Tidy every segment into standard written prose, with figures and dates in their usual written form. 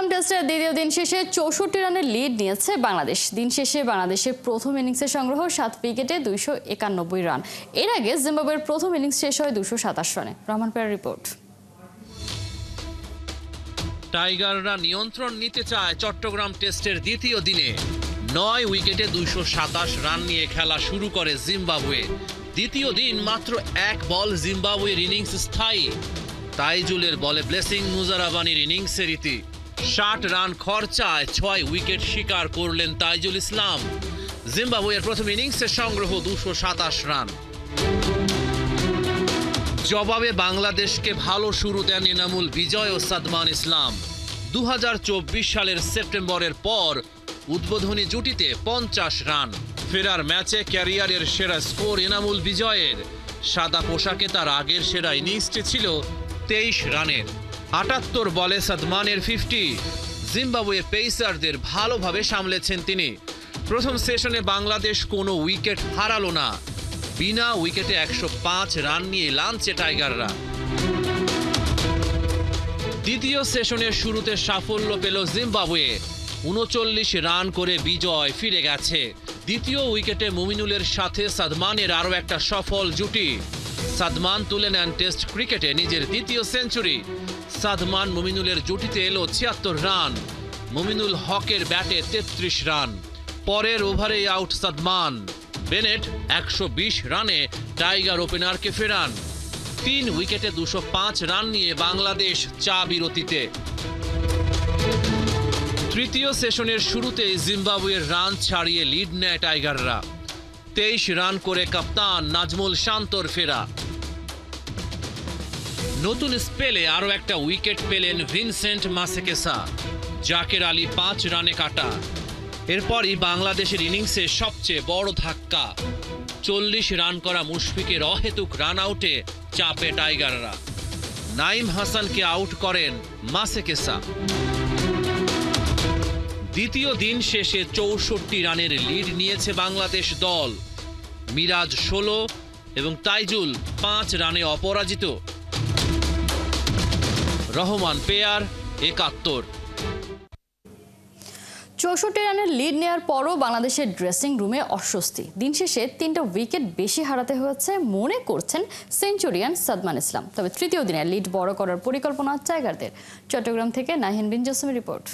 চট্টগ্রাম টেস্টের দ্বিতীয় দিন শেষে 64 রানের লিড নিয়েছে বাংলাদেশ। দিন শেষে বাংলাদেশের প্রথম ইনিংসে সংগ্রহ 7 উইকেটে 291 রান। এর আগে জিম্বাবুয়ের প্রথম ইনিংস শেষ হয় 227 রানে। Rahman pair report. টাইগাররা নিয়ন্ত্রণ নিতে চায় চট্টগ্রাম টেস্টের দ্বিতীয় দিনে। 9 উইকেটে 227 রান নিয়ে খেলা শুরু করে জিম্বাবুয়ে। দ্বিতীয় দিন মাত্র এক বল জিম্বাবুয়ের ইনিংস স্থায়ী। তাইজুলের বলে ব্লেসিং মুজারাবানির ইনিংসের ইতি। 60 রান খরচায় 6 উইকেট শিকার করলেন তাইজুল ইসলাম। জিম্বাবুয়ের প্রথম ইনিংসের সংগ্রহ 227 রান। জবাবে বাংলাদেশকে ভালো শুরু দেন এনামুল বিজয় ও সাদমান ইসলাম। 2024 সালের সেপ্টেম্বরের পর উদ্বোধনী জুটিতে 50 রান। ফেরার ম্যাচে ক্যারিয়ারের সেরা স্কোর এনামুল বিজয়ের। সাদা পোশাকে তার আগের সেরা ইনিংসটি ছিল 23 রানের। 78 বলে সাদমানের 50। জিম্বাবুয়ের পেসারদের ভালোভাবে সামলেছেন তিনি। প্রথম সেশনে বাংলাদেশ কোনো উইকেট হারালো না। বিনা উইকেটে 105 রান নিয়ে লাঞ্চে টাইগাররা। দ্বিতীয় সেশনের শুরুতে সাফল্য পেল জিম্বাবুয়ে। 39 রান করে বিজয় ফিরে গেছে। দ্বিতীয় উইকেটে মুমিনুলের সাথে সাদমানের আরও একটা সফল জুটি। সাদমান তুলে নেন টেস্ট ক্রিকেটে নিজের দ্বিতীয় সেঞ্চুরি। সাদমান মুমিনুলের জুটিতে এলো 76 রান। মুমিনুল হকের ব্যাটে 33 রান। পরের ওভারেই আউট সাদমান। বেনেট 120 রানে টাইগার ওপেনারকে ফেরান। 3 উইকেটে 205 রান নিয়ে বাংলাদেশ চা বিরতিতে। তৃতীয় সেশনের শুরুতেই জিম্বাবুয়ের রান ছাড়িয়ে লিড নেয় টাইগাররা। 23 রান করে কাপ্তান নাজমুল শান্তর ফেরা। নতুন স্পেলে আরও একটা উইকেট পেলেন ভিনসেন্ট মাসেকেসা। জাকের আলী 5 রানে কাটা। এরপরই বাংলাদেশের ইনিংসে সবচেয়ে বড় ধাক্কা। 40 রান করা মুশফিকের অহেতুক রান আউটে চাপে টাইগাররা। নাইম হাসানকে আউট করেন মাসেকেসা। দ্বিতীয় দিন শেষে 64 রানের লিড নিয়েছে বাংলাদেশ দল। মিরাজ 16 এবং তাইজুল 5 রানে অপরাজিত। রহমান পেয়ার 71। 64 রানের লিড নেওয়ার পরও বাংলাদেশের ড্রেসিং রুমে অস্বস্তি। দিন শেষে 3টা উইকেট বেশি হারাতে হয়েছে মনে করছেন সেঞ্চুরিয়ান সাদমান ইসলাম। তবে তৃতীয় দিনে লিড বড় করার পরিকল্পনা টাইগারদের। চট্টগ্রাম থেকে নাহিন বিন জসিমের রিপোর্ট।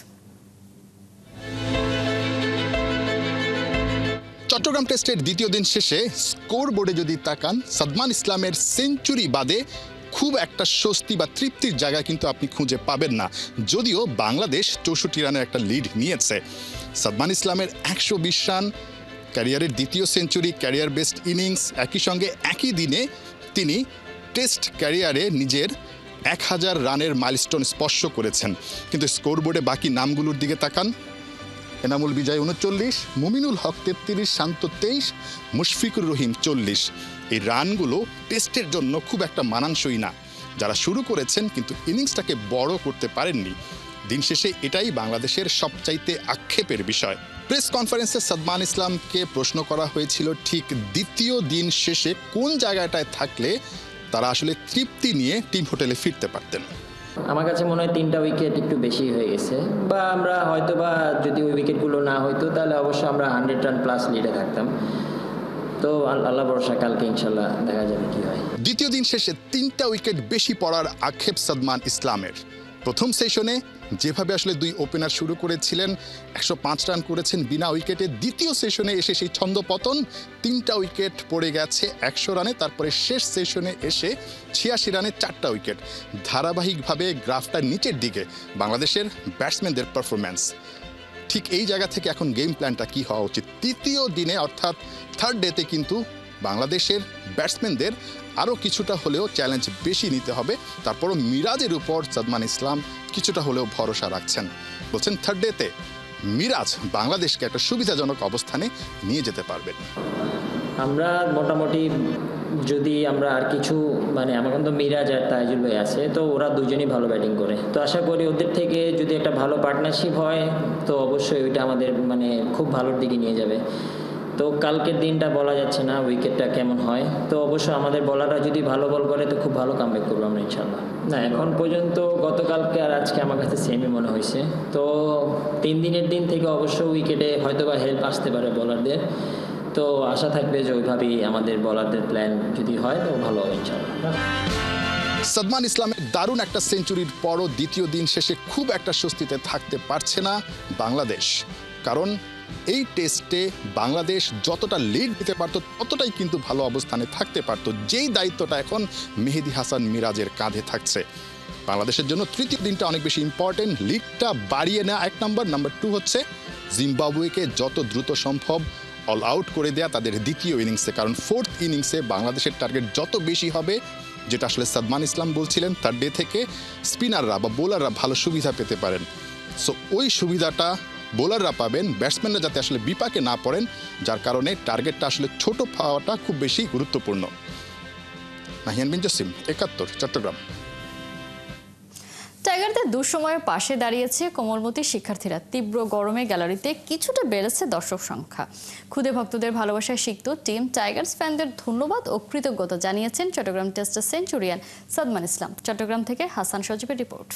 চট্টগ্রাম টেস্টের দ্বিতীয় দিন শেষে স্কোর বোর্ডে যদি তাকান, সাদমান ইসলামের সেঞ্চুরি বাদে খুব একটা স্বস্তি বা তৃপ্তির জায়গা কিন্তু আপনি খুঁজে পাবেন না। যদিও বাংলাদেশ 64 রানের একটা লিড নিয়েছে। সাদমান ইসলামের 120 রান, ক্যারিয়ারের দ্বিতীয় সেঞ্চুরি, ক্যারিয়ার বেস্ট ইনিংস। একই সঙ্গে একই দিনে তিনি টেস্ট ক্যারিয়ারে নিজের 1000 রানের মাইলস্টোন স্পর্শ করেছেন। কিন্তু স্কোর বোর্ডে বাকি নামগুলোর দিকে তাকান। এনামুল বিজয় 39, মুমিনুল হক 33, শান্ত 23, মুশফিকুর রহিম 40। এই রানগুলো টেস্টের জন্য খুব একটা মানানসই না। যারা শুরু করেছেন কিন্তু ইনিংসটাকে বড় করতে পারেননি। দিন শেষে এটাই বাংলাদেশের সবচাইতে আক্ষেপের বিষয়। প্রেস কনফারেন্সে সাদমান ইসলামকে প্রশ্ন করা হয়েছিল ঠিক দ্বিতীয় দিন শেষে কোন জায়গাটায় থাকলে তারা আসলে তৃপ্তি নিয়ে টিম হোটেলে ফিরতে পারতেন। আমার কাছে মনে হয় 3টা উইকেট একটু বেশি হয়ে গেছে, বা আমরা হয়তো বা যদি ওই উইকেটগুলো না হইতো তাহলে অবশ্যই আমরা 100 রান প্লাস লিডে থাকতাম। তো আল্লাহ ভরসা, কালকে ইনশাল্লাহ দেখা যাবে কি হয়। দ্বিতীয় দিন শেষে 3টা উইকেট বেশি পড়ার আক্ষেপ সাদমান ইসলামের। প্রথম সেশনে যেভাবে আসলে 2 ওপেনার শুরু করেছিলেন, 105 রান করেছেন বিনা উইকেটে। দ্বিতীয় সেশনে এসে সেই ছন্দপতন, 3টা উইকেট পড়ে গেছে 100 রানে। তারপরে শেষ সেশনে এসে 86 রানে 4টা উইকেট। ধারাবাহিকভাবে গ্রাফটা নিচের দিকে বাংলাদেশের ব্যাটসম্যানদের পারফরম্যান্স। ঠিক এই জায়গা থেকে এখন গেম প্ল্যানটা কি হওয়া উচিত? তৃতীয় দিনে অর্থাৎ থার্ড ডেতে কিন্তু বাংলাদেশের ব্যাটসম্যানদের আরও কিছুটা হলেও চ্যালেঞ্জ বেশি নিতে হবে। তারপরও মিরাজের উপর সাদমান ইসলাম কিছুটা হলেও ভরসা রাখছেন। বলছেন থার্ড ডেতে মিরাজ বাংলাদেশকে একটা সুবিধাজনক অবস্থানে নিয়ে যেতে পারবেন। আমরা মোটামুটি যদি আমরা আর কিছু আমার কিন্তু মিরাজ আর তাইজুল ভাই আছে, তো ওরা দুজনই ভালো ব্যাটিং করে। তো আশা করি ওদের থেকে যদি একটা ভালো পার্টনারশিপ হয় তো অবশ্যই ওইটা আমাদের খুব ভালোর দিকে নিয়ে যাবে। তো কালকের দিনটা বলা যাচ্ছে না উইকেটটা কেমন হয়, তো অবশ্য আমাদের বলাররা যদি ভালো বল করে তো খুব ভালো কামব্যাক করবো আমরা ইনশাল্লাহ। না এখন পর্যন্ত গতকালকে আর আজকে আমার কাছে সেমই মনে হয়েছে, তো 3 দিনের দিন থেকে অবশ্য উইকেটে হয়তো বা হেল্প আসতে পারে বলারদের, তো আশা থাকবে যে ওইভাবেই আমাদের বলারদের প্ল্যান যদি হয় তো ভালো হবে ইনশাল্লাহ। সাদমান ইসলামের দারুণ একটা সেঞ্চুরির পরও দ্বিতীয় দিন শেষে খুব একটা স্বস্তিতে থাকতে পারছে না বাংলাদেশ, কারণ এই টেস্টে বাংলাদেশ যতটা লিড দিতে পারত ততটাই কিন্তু ভালো অবস্থানে থাকতে পারত, যেই দায়িত্বটা এখন মেহেদী হাসান মিরাজের কাঁধে থাকছে। বাংলাদেশের জন্য তৃতীয় দিনটা অনেক বেশি ইম্পর্টেন্ট, লিডটা বাড়িয়ে নেওয়া 1 নম্বর, নাম্বার 2 হচ্ছে জিম্বাবুয়েকে যত দ্রুত সম্ভব অল আউট করে দেয়া তাদের দ্বিতীয় ইনিংসে, কারণ 4th ইনিংসে বাংলাদেশের টার্গেট যত বেশি হবে, যেটা আসলে সাদমান ইসলাম বলছিলেন তার ডে থেকে, স্পিনাররা বা বোলাররা ভালো সুবিধা পেতে পারেন। সো ওই সুবিধাটা বোলাররা পাবেন, ব্যাটসম্যানরা যাতে আসলে বিপাকে না পড়েন, যার কারণে টার্গেটটা আসলে ছোট পাওয়াটা খুব বেশি গুরুত্বপূর্ণ। নাহিয়ান বিন জসিম, 71, চট্টগ্রাম। টাইগারদের দুঃসময়ের পাশে দাঁড়িয়েছে কোমলমতি শিক্ষার্থীরা। তীব্র গরমে গ্যালারিতে কিছুটা বেড়েছে দর্শক সংখ্যা। খুদে ভক্তদের ভালোবাসায় সিক্ত টিম টাইগার্স ফ্যানদের ধন্যবাদ ও কৃতজ্ঞতা জানিয়েছেন চট্টগ্রাম টেস্টের সেঞ্চুরিয়ান সাদমান ইসলাম। চট্টগ্রাম থেকে হাসান সজীবের রিপোর্ট।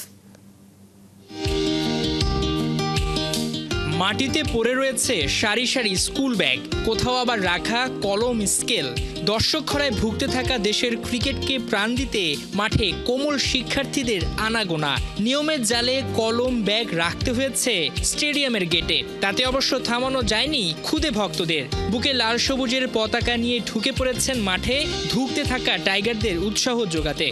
মাটিতে পড়ে রয়েছে সারি সারি স্কুল ব্যাগ, কোথাও আবার রাখা কলম, স্কেল। দর্শক খরায় ভুগতে থাকা দেশের ক্রিকেটকে প্রাণ দিতে মাঠে কোমল শিক্ষার্থীদের আনাগোনা। নিয়মের জালে কলম, ব্যাগ রাখতে হয়েছে স্টেডিয়ামের গেটে। তাতে অবশ্য থামানো যায়নি খুদে ভক্তদের। বুকে লাল সবুজের পতাকা নিয়ে ঢুকে পড়েছেন মাঠে ধুঁকতে থাকা টাইগারদের উৎসাহ যোগাতে।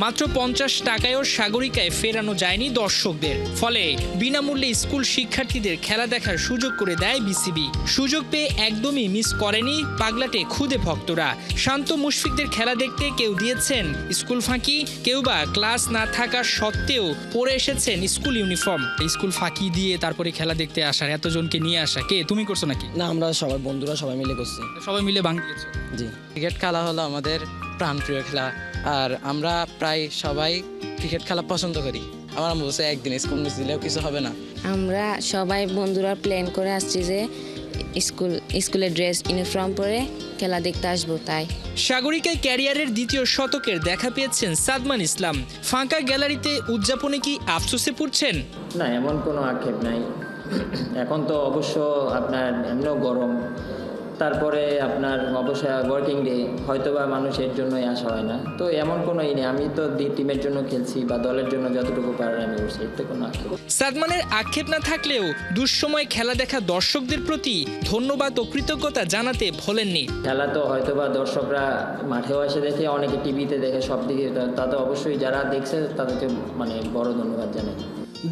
মাত্র 50 টাকায়ও সাগরিকায় ফেরানো যায়নি দর্শকদের, ফলে বিনামূল্যে স্কুল শিক্ষার্থীদের খেলা দেখার সুযোগ করে দেয় বিসিবি। সুযোগ পেয়ে একদমই মিস করেনি পাগলাটে খুদে ভক্তরা। শান্ত মুশফিকদের খেলা দেখতে কেউ দিয়েছেন স্কুল ফাঁকি, কেউ বা ক্লাস না থাকা সত্ত্বেও পরে এসেছেন স্কুল ইউনিফর্ম। স্কুল ফাঁকি দিয়ে তারপরে খেলা দেখতে আসার, এতজনকে নিয়ে আসা, কে তুমি করছো নাকি? না, আমরা সবাই বন্ধুরা সবাই মিলে করছি। সবাই মিলে ভাঙ দিয়েছো? জি, ক্রিকেট খেলা হলো আমাদের প্রাণপ্রিয় খেলা, আর আমরা প্রায় সবাই ক্রিকেট খেলা পছন্দ করি। আমার আম্মু বলছে একদিন স্কুল মিস দিলেও কিছু হবে না। আমরা সবাই বন্ধুরা প্ল্যান করে আসছি যে স্কুলের ড্রেস ইউনিফর্ম পরে খেলা দেখতে আসবো। তাই সাগরিকায় ক্যারিয়ারের দ্বিতীয় শতকের দেখা পেয়েছেন সাদমান ইসলাম। ফাঁকা গ্যালারিতে উদযাপনে কি আফসোসে পড়ছেন? না, এমন কোনো আক্ষেপ নাই। এখন তো অবশ্য আপনার এমনও গরম, তারপরে আপনার অবশ্যই ওয়ার্কিং ডে, হয়তো বা মানুষের জন্যই আসা হয় না, তো এমন কোনো নেই। আমি তো টিমের জন্য খেলছি বা দলের জন্য যতটুকু পারার আমি করছি, এতে কোনো আক্ষেপ। সাদমানের আক্ষেপ না থাকলেও দুঃসময় খেলা দেখা দর্শকদের প্রতি ধন্যবাদ ও কৃতজ্ঞতা জানাতে ভোলেননি। খেলা তো হয়তো বা দর্শকরা মাঠেও এসে দেখে, অনেকে টিভিতে দেখে, সব দিকে, তাতে অবশ্যই যারা দেখছে তাদেরকে বড় ধন্যবাদ জানাই।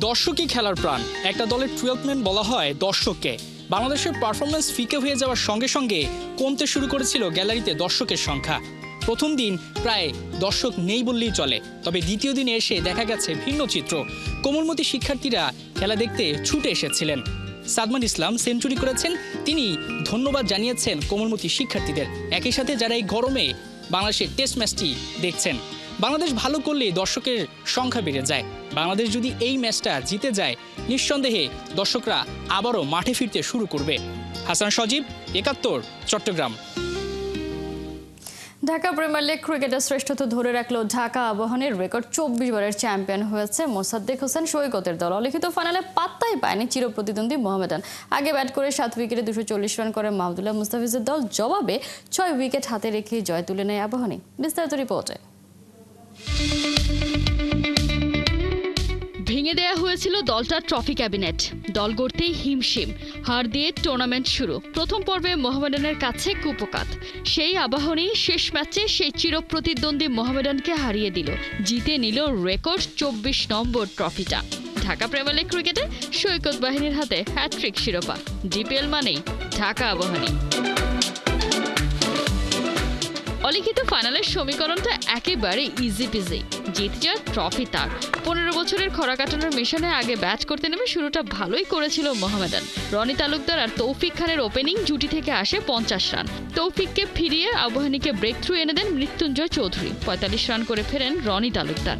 দর্শকই খেলার প্রাণ। একটা দলের 12 ম্যান বলা হয় দর্শককে। বাংলাদেশের পারফরমেন্স ফিকে হয়ে যাওয়ার সঙ্গে সঙ্গে কমতে শুরু করেছিল গ্যালারিতে দর্শকের সংখ্যা। প্রথম দিন প্রায় দর্শক নেই বললেই চলে, তবে দ্বিতীয় দিনে এসে দেখা গেছে ভিন্ন চিত্র। কোমলমতি শিক্ষার্থীরা খেলা দেখতে ছুটে এসেছিলেন। সাদমান ইসলাম সেঞ্চুরি করেছেন, তিনি ধন্যবাদ জানিয়েছেন কোমলমতি শিক্ষার্থীদের। একই সাথে যারা এই গরমে বাংলাদেশের টেস্ট ম্যাচটি দেখছেন, বাংলাদেশ ভালো করলে দর্শকের সংখ্যা বেড়ে যায়। বাংলাদেশ যদি এই ম্যাচটা জিতে যায়, নিঃসন্দেহে দর্শকরা আবারও মাঠে ফিরতে শুরু করবে। হাসান সজীব, 71, চট্টগ্রাম। ঢাকা প্রিমিয়ার লিগ ক্রিকেটের শ্রেষ্ঠত্ব ধরে রাখলো ঢাকা আবাহনীর রেকর্ড। 24 বারের চ্যাম্পিয়ন হয়েছে মোসাদ্দেক হোসেন সৈকতের দল। অলিখিত ফাইনালে পাত্তাই পায়নি চিরপ্রতিদ্বন্দ্বী মোহামেডান। আগে ব্যাট করে 7 উইকেটে 240 রান করে মাহমুদুল্লাহ মুস্তাফিজের দল, জবাবে 6 উইকেট হাতে রেখে জয় তুলে নেয় আবাহনী। বিস্তারিত রিপোর্টে। ভেঙে দেয়া হয়েছিল দলটার ট্রফি ক্যাবিনেট। দল গড়তেই হিমশিম, হার দিয়ে টুর্নামেন্ট শুরু। প্রথম পর্বে মোহামেডানের কাছে কুপকাত। সেই আবাহনী শেষ ম্যাচে সেই চিরপ্রতিদ্বন্দ্বী মোহামেডানকে হারিয়ে দিল, জিতে নিল রেকর্ড 24 নম্বর ট্রফিটা। ঢাকা প্রিমিয়ার লিগ ক্রিকেটে সৈকত বাহিনীর হাতে হ্যাট্রিক শিরোপা। ডিপিএল মানেই ঢাকা আবাহনী। অলিখিত ফাইনালের সমীকরণটা একেবারে ইজি পিজি। জিত যাওয়ার ট্রফি তার। 15 বছরের খরা কাটানোর মিশনে আগে ব্যাট করতে নেমে শুরুটা ভালোই করেছিল মোহামেডান। রনি তালুকদার আর তৌফিক খানের ওপেনিং জুটি থেকে আসে 50 রান। তৌফিককে ফিরিয়ে আবাহনীকে ব্রেক থ্রু এনে দেন মৃত্যুঞ্জয় চৌধুরী। 45 রান করে ফেরেন রনি তালুকদার।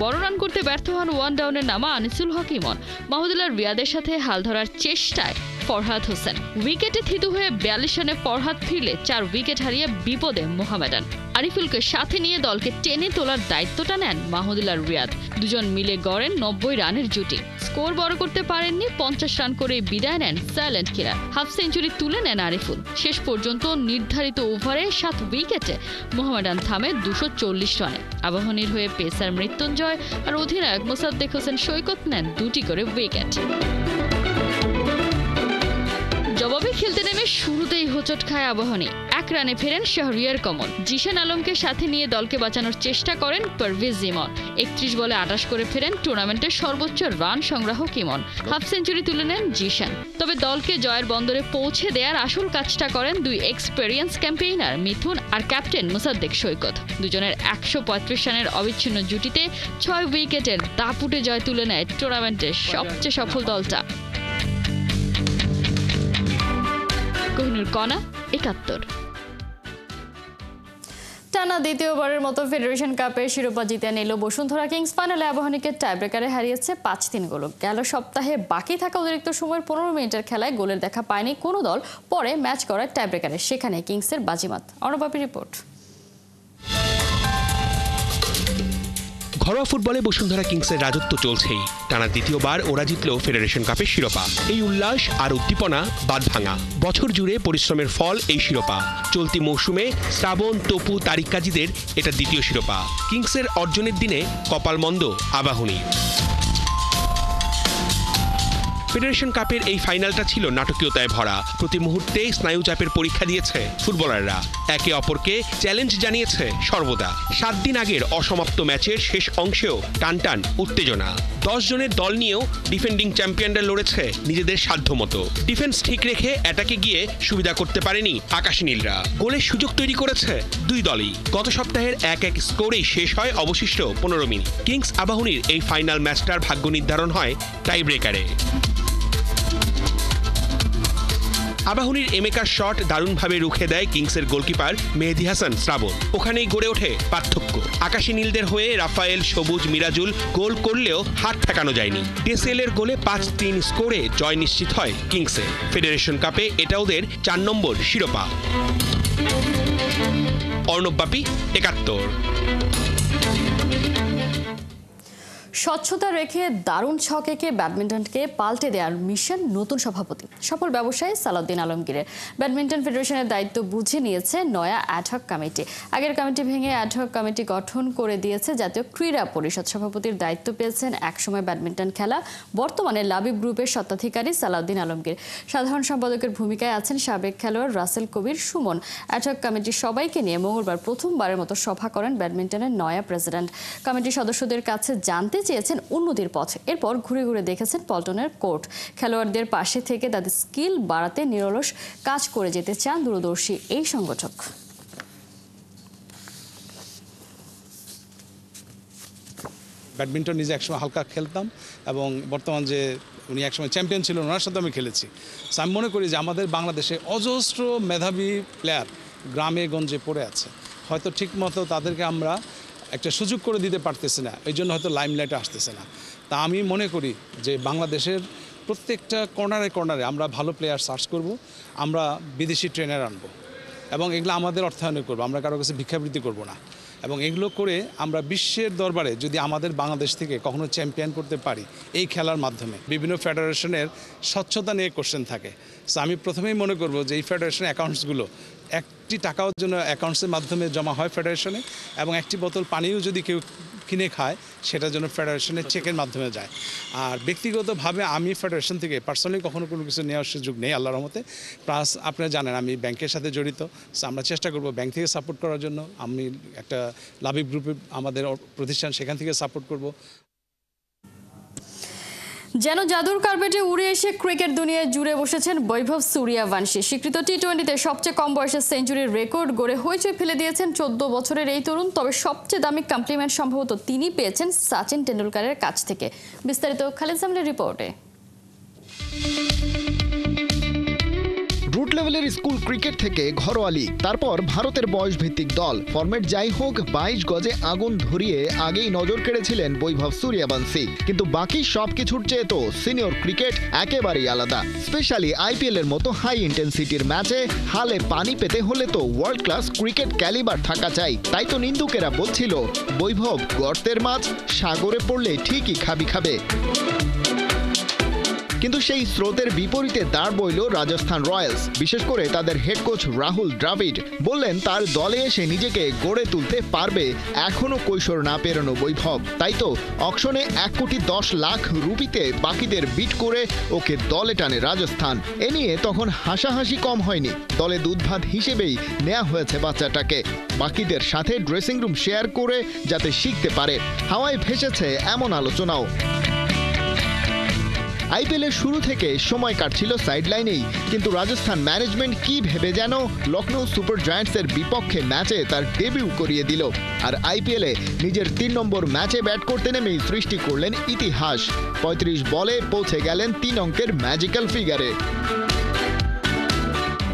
বড় রান করতে ব্যর্থ হন ওয়ান ডাউনের নামা আনিসুল হক ইমন। মাহমুদুল্লাহ রিয়াদের সাথে হাল ধরার চেষ্টায় ফরহাদ হোসেন। উইকেটে থিতু হয়ে 42 রানে ফরহাদ ফিরলে 4 উইকেট হারিয়ে বিপদে মোহামেডান। আরিফুলকে সাথে নিয়ে দলকে টেনে তোলার দায়িত্বটা নেন মাহমুদুল্লাহ রিয়াদ। দুজন মিলে গড়েন 90 রানের জুটি। স্কোর বড় করতে পারেননি, 50 রান করে বিদায় নেন সাইলেন্ট কিলার। হাফ সেঞ্চুরি তুলে নেন আরিফুল। শেষ পর্যন্ত নির্ধারিত ওভারে 7 উইকেটে মোহামেডান থামে 240 রানে। আবাহনীর হয়ে পেসার মৃত্যুঞ্জয় আর অধিনায়ক মোসাদ্দেক হোসেন সৈকত নেন 2টি করে উইকেট। জবাবে খেলতে নেমে শুরুতেই হোঁচট খায় আবাহনী। 1 রানে ফেরেন শাহরিয়ার কমল। জিশান আলমকে সাথে নিয়ে দলকে বাঁচানোর চেষ্টা করেন পারভেজ ইমন। 31 বলে 28 করে ফেরেন টুর্নামেন্টের সর্বোচ্চ রান সংগ্রাহক ইমন। হাফ সেঞ্চুরি তুলে নেন জিশান। তবে দলকে জয়ের বন্দরে পৌঁছে দেওয়ার আসল কাজটা করেন 2 এক্সপেরিয়েন্স ক্যাম্পেইনার মিথুন আর ক্যাপ্টেন মোসাদ্দেক সৈকত। দুজনের 135 রানের অবিচ্ছিন্ন জুটিতে 6 উইকেটের দাপুটে জয় তুলে নেয় টুর্নামেন্টের সবচেয়ে সফল দলটা। কোহিনুর কণা, 71। টানা দ্বিতীয়বারের মতো ফেডারেশন কাপের শিরোপা জিতে নিল বসুন্ধরা কিংস। ফাইনালে আবাহনীকে টাইব্রেকারে হারিয়েছে 5-3 গোলে। গেল সপ্তাহে বাকি থাকা অতিরিক্ত সময়ের 15 মিনিটের খেলায় গোলের দেখা পায়নি কোনো দল। পরে ম্যাচ করায় টাইব্রেকারে, সেখানে কিংসের বাজিমাত। অর্ণবাপী রিপোর্ট। ঘরোয়া ফুটবলে বসুন্ধরা কিংসের রাজত্ব চলছেই। টানা দ্বিতীয়বার ওরা জিতল ফেডারেশন কাপের শিরোপা। এই উল্লাস আর উদ্দীপনা বাদ ভাঙা। বছর জুড়ে পরিশ্রমের ফল এই শিরোপা। চলতি মৌসুমে শ্রাবণ, তপু, তারিক কাজীদের এটা দ্বিতীয় শিরোপা। কিংসের অর্জনের দিনে কপালমন্দ আবাহনী। ফেডারেশন কাপের এই ফাইনালটা ছিল নাটকীয়তায় ভরা। প্রতি মুহূর্তে স্নায়ু চাপের পরীক্ষা দিয়েছে ফুটবলাররা। একে অপরকে চ্যালেঞ্জ জানিয়েছে সর্বদা। 7 দিন আগের অসমাপ্ত ম্যাচের শেষ অংশেও টানটান উত্তেজনা। 10 জনের দল নিয়েও ডিফেন্ডিং চ্যাম্পিয়নরা লড়েছে নিজেদের সাধ্যমতো। ডিফেন্স ঠিক রেখে অ্যাটাকে গিয়ে সুবিধা করতে পারেনি আকাশী নীলরা। গোলের সুযোগ তৈরি করেছে 2 দলই। গত সপ্তাহের 1-1 স্কোরেই শেষ হয় অবশিষ্ট 15 মিনিট। কিংস আবাহনীর এই ফাইনাল ম্যাচটার ভাগ্য নির্ধারণ হয় টাই ব্রেকারে। আবাহনীর এমেকার শট দারুণভাবে রুখে দেয় কিংসের গোলকিপার মেহেদী হাসান শ্রাবণ। ওখানেই গড়ে ওঠে পার্থক্য। আকাশী নীলদের হয়ে রাফায়েল, সবুজ, মিরাজুল গোল করলেও হাত ঠেকানো যায়নি। টেসেলের গোলে 5-3 স্কোরে জয় নিশ্চিত হয় কিংসে। ফেডারেশন কাপে এটা ওদের 4 নম্বর শিরোপা। অর্ণবাপী, 71। স্বচ্ছতা রেখে দারুণ ছক এঁকে ব্যাডমিন্টনকে পাল্টে দেওয়ার মিশন নতুন সভাপতি সফল ব্যবসায়ী সালাউদ্দিন আলমগীরের। ব্যাডমিন্টন ফেডারেশনের দায়িত্ব বুঝে নিয়েছে নয়া অ্যাডহক কমিটি। আগের কমিটি ভেঙে অ্যাডহক কমিটি গঠন করে দিয়েছে জাতীয় ক্রীড়া পরিষদ। সভাপতির দায়িত্ব পেয়েছেন একসময় ব্যাডমিন্টন খেলা, বর্তমানে লাবিব গ্রুপের স্বত্বাধিকারী সালাউদ্দিন আলমগীর। সাধারণ সম্পাদকের ভূমিকায় আছেন সাবেক খেলোয়াড় রাসেল কবির সুমন। অ্যাডহক কমিটির সবাইকে নিয়ে মঙ্গলবার প্রথমবারের মতো সভা করেন ব্যাডমিন্টনের নয়া প্রেসিডেন্ট। কমিটির সদস্যদের কাছে জানতে চেয়েছেন উন্নতির পথ। এরপর ঘুরে ঘুরে দেখেছেন পল্টনের কোর্ট। খেলোয়াড়দের পাশে থেকে তাদের স্কিল বাড়াতে নিরলস কাজ করে যেতে চান দূরদর্শী এই সংগঠক। ব্যাডমিন্টন নিজে একসময় হালকা খেলতাম এবং বর্তমান যে উনি একসময় চ্যাম্পিয়ন ছিলেন ওনার সাথে আমি খেলেছি। আমি মনে করি যে আমাদের বাংলাদেশে অজস্র মেধাবী প্লেয়ার গ্রামে গঞ্জে পড়ে আছে। হয়তো ঠিকমতো তাদেরকে আমরা একটা সুযোগ করে দিতে পারতেছে না, এই জন্য হয়তো লাইমলাইটে আসতেছে না। তা আমি মনে করি যে বাংলাদেশের প্রত্যেকটা কর্নারে কর্নারে আমরা ভালো প্লেয়ার সার্চ করব, আমরা বিদেশি ট্রেনার আনবো এবং এগুলো আমাদের অর্থায়নে করবো। আমরা কারো কাছে ভিক্ষাবৃত্তি করব না এবং এগুলো করে আমরা বিশ্বের দরবারে যদি আমাদের বাংলাদেশ থেকে কখনো চ্যাম্পিয়ন করতে পারি এই খেলার মাধ্যমে। বিভিন্ন ফেডারেশনের স্বচ্ছতা নিয়ে কোশ্চেন থাকে। সো আমি প্রথমেই মনে করব যে এই ফেডারেশন অ্যাকাউন্টসগুলো একটি টাকাও জন্য অ্যাকাউন্টসের মাধ্যমে জমা হয় ফেডারেশনে, এবং একটি বোতল পানিও যদি কেউ কিনে খায় সেটার জন্য ফেডারেশনের চেকের মাধ্যমে যায়। আর ব্যক্তিগতভাবে আমি ফেডারেশন থেকে পার্সোনালি কখনো কোনো কিছু নেওয়ার সুযোগ নেই আল্লাহর রহমতে। প্লাস আপনারা জানেন আমি ব্যাংকের সাথে জড়িত, আমরা চেষ্টা করব ব্যাংক থেকে সাপোর্ট করার জন্য। আমি একটা লাবিব গ্রুপে আমাদের প্রতিষ্ঠান, সেখান থেকে সাপোর্ট করব। যেন জাদুর কার্পেটে উড়ে এসে ক্রিকেট দুনিয়ায় জুড়ে বসেছেন বৈভব সূর্যবংশী। স্বীকৃত টি-20তে সবচেয়ে কম বয়সে সেঞ্চুরির রেকর্ড গড়ে হইচই ফেলে দিয়েছেন 14 বছরের এই তরুণ। তবে সবচেয়ে দামি কমপ্লিমেন্ট সম্ভবত তিনি পেয়েছেন সচিন টেন্ডুলকারের কাছ থেকে। বিস্তারিত খালিদ জামিলের রিপোর্টে। রুট গ্রাউন্ড লেভেলের স্কুল ক্রিকেট থেকে ঘরোয়া লীগ, তারপর ভারতের বয়সভিত্তিক দল। ফরম্যাট যাই হোক, 22 গজে আগুন ধরিয়ে আগেই নজর কেড়েছিলেন বৈভব সূর্যবংশী। কিন্তু বাকি সবকিছুর চেয়ে তো সিনিয়র ক্রিকেট একেবারেই আলাদা। স্পেশালি আইপিএল এর মতো হাই ইন্টেন্সিটির ম্যাচে হালে পানি পেতে হলে তো ওয়ার্ল্ড ক্লাস ক্রিকেট ক্যালিবার থাকা চাই। তাই তো নিন্দুকেরা বলছিল, বৈভব গর্তের মাছ, সাগরে পড়লে ঠিকই খাবে। কিন্তু সেই স্রোতের বিপরীতে দাঁড় বইল রাজস্থান রয়্যালস। বিশেষ করে তাদের হেড কোচ রাহুল দ্রাবিড় বললেন, তার দলে এসে নিজেকে গড়ে তুলতে পারবে এখনো কৈশোর না পেরোনো বৈভব। তাই তো অকশনে 1,10,00,000 রুপিতে বাকিদের বিট করে ওকে দলে টানে রাজস্থান। এ নিয়ে তখন হাসাহাসি কম হয়নি, দলে দুধ ভাত হিসেবেই নেওয়া হয়েছে বাচ্চাটাকে। বাকিদের সাথে ড্রেসিং রুম শেয়ার করে যাতে শিখতে পারে, হাওয়ায় ভেসেছে এমন আলোচনাও। আইপিএলের শুরু থেকে সময় কাটছিল সাইডলাইনেই, কিন্তু রাজস্থান ম্যানেজমেন্ট কি ভেবে যেন লখনৌ সুপার জায়ান্টসের বিপক্ষে ম্যাচে তার ডেবিউ করিয়ে দিল। আর আইপিএলে নিজের 3 নম্বর ম্যাচে ব্যাট করতে নেমেই সৃষ্টি করলেন ইতিহাস। 35 বলে পৌঁছে গেলেন 3 অঙ্কের ম্যাজিক্যাল ফিগারে।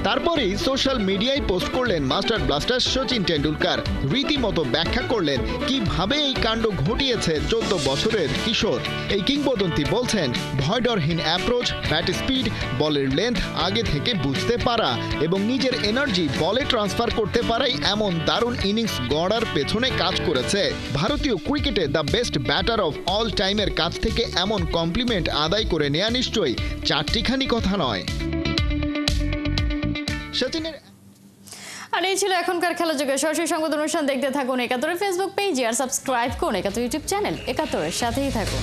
তারপরেই সোশ্যাল মিডিয়ায় পোস্ট করলেন মাস্টার ব্লাস্টার সচিন টেন্ডুলকার। রীতিমতো ব্যাখ্যা করলেন কিভাবে এই কাণ্ড ঘটিয়েছে 14 বছরের কিশোর। এই কিংবদন্তি বলছেন, ভয়ডরহীন অ্যাপ্রোচ, ব্যাট স্পিড, বলের লেন্থ আগে থেকে বুঝতে পারা এবং নিজের এনার্জি বলে ট্রান্সফার করতে পারাই এমন দারুণ ইনিংস গড়ার পেছনে কাজ করেছে। ভারতীয় ক্রিকেটে the best batter of all টাইমের কাছ থেকে এমন কমপ্লিমেন্ট আদায় করে নেওয়া নিশ্চয়ই চারটিখানি কথা নয়। আর এই ছিল এখনকার খেলা যুগে সরাসরি সংবাদ অনুষ্ঠান দেখতে থাকুন ৭১ ফেসবুক পেজে, আর সাবস্ক্রাইব করুন ৭১ ইউটিউব চ্যানেল। ৭১-এর সাথেই থাকুন।